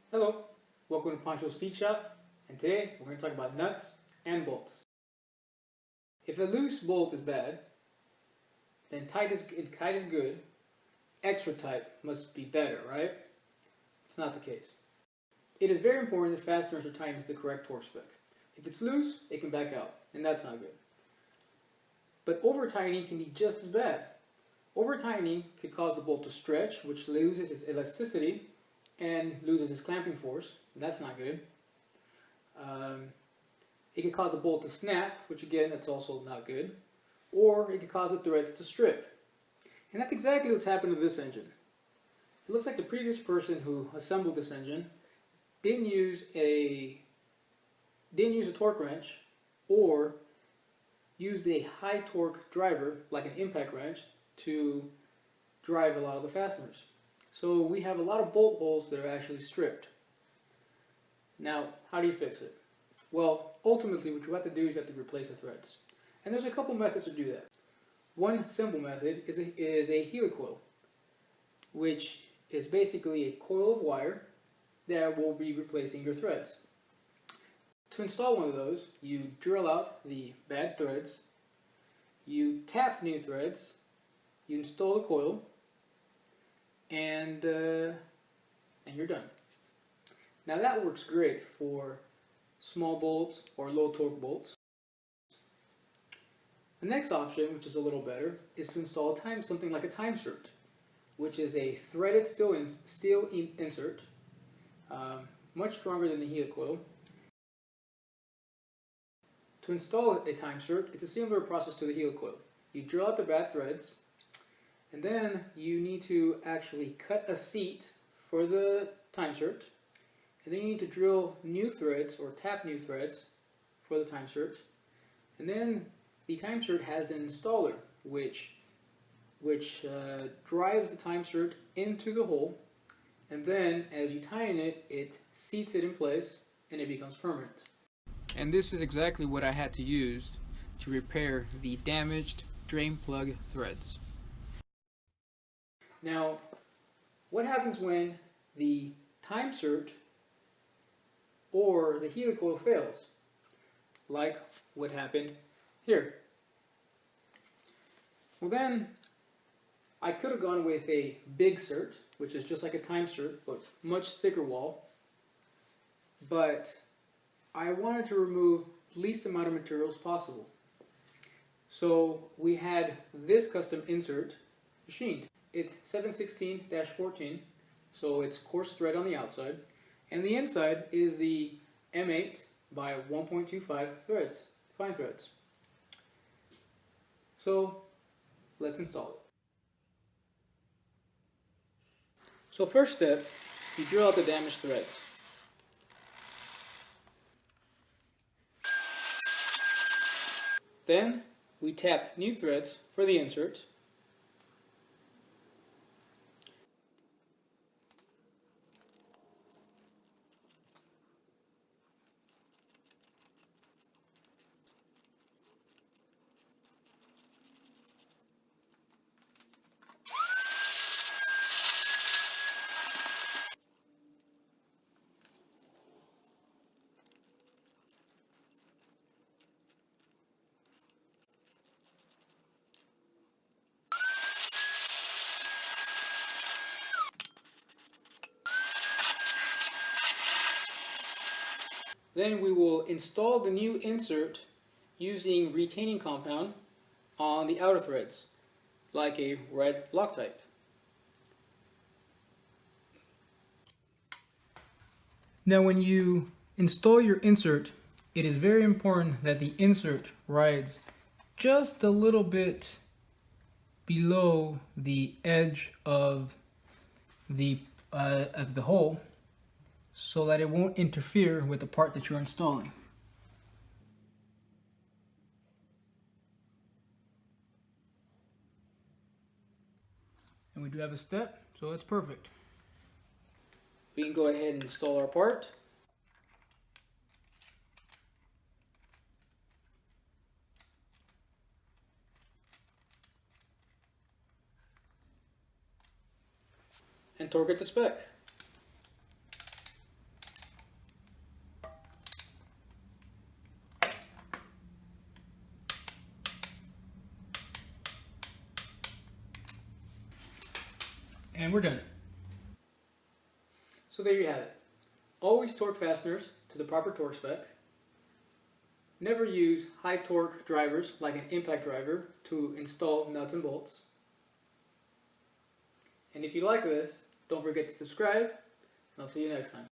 Hello, welcome to Pancho's Speed Shop, and today we're going to talk about nuts and bolts. If a loose bolt is bad, then tight is good, extra tight must be better, right? It's not the case. It is very important that fasteners are tightened to the correct torque spec. If it's loose, it can back out, and that's not good. But over-tightening can be just as bad. Over-tightening could cause the bolt to stretch, which loses its elasticity and loses its clamping force. That's not good. It can cause the bolt to snap, which again, that's also not good. Or it can cause the threads to strip. And that's exactly what's happened to this engine. It looks like the previous person who assembled this engine didn't use a torque wrench or used a high torque driver like an impact wrench to drive a lot of the fasteners. So we have a lot of bolt holes that are actually stripped. Now, how do you fix it? Well, ultimately what you have to do is you have to replace the threads. And there's a couple methods to do that. One simple method is a helicoil, which is basically a coil of wire that will be replacing your threads. To install one of those, you drill out the bad threads, you tap new threads, you install the coil, and you're done. Now that works great for small bolts or low torque bolts. The next option, which is a little better, is to install something like a Time-Sert, which is a threaded steel insert, much stronger than the helicoil. To install a Time-Sert, it's a similar process to the helicoil. You drill out the bad threads, and then you need to actually cut a seat for the Time-Sert, and then you need to drill new threads or tap new threads for the Time-Sert, and then the Time-Sert has an installer which drives the Time-Sert into the hole, and then as you tighten it, it seats it in place and it becomes permanent. And this is exactly what I had to use to repair the damaged drain plug threads. Now, what happens when the Time-Sert or the helicoil fails? Like what happened here. Well then, I could have gone with a big Sert, which is just like a Time-Sert, but much thicker wall. But I wanted to remove the least amount of materials possible. So we had this custom insert machined. It's 716-14, so it's coarse thread on the outside, and the inside is the M8 by 1.25 threads, fine threads. So let's install it. So first step, you drill out the damaged threads. Then we tap new threads for the insert. Then we will install the new insert using retaining compound on the outer threads, like a red Loctite. Now when you install your insert, it is very important that the insert rides just a little bit below the edge of the hole, so that it won't interfere with the part that you're installing. And we do have a step, so that's perfect. We can go ahead and install our part. And torque it to spec. And we're done. So there you have it. Always torque fasteners to the proper torque spec. Never use high torque drivers like an impact driver to install nuts and bolts. And if you like this, don't forget to subscribe, and I'll see you next time.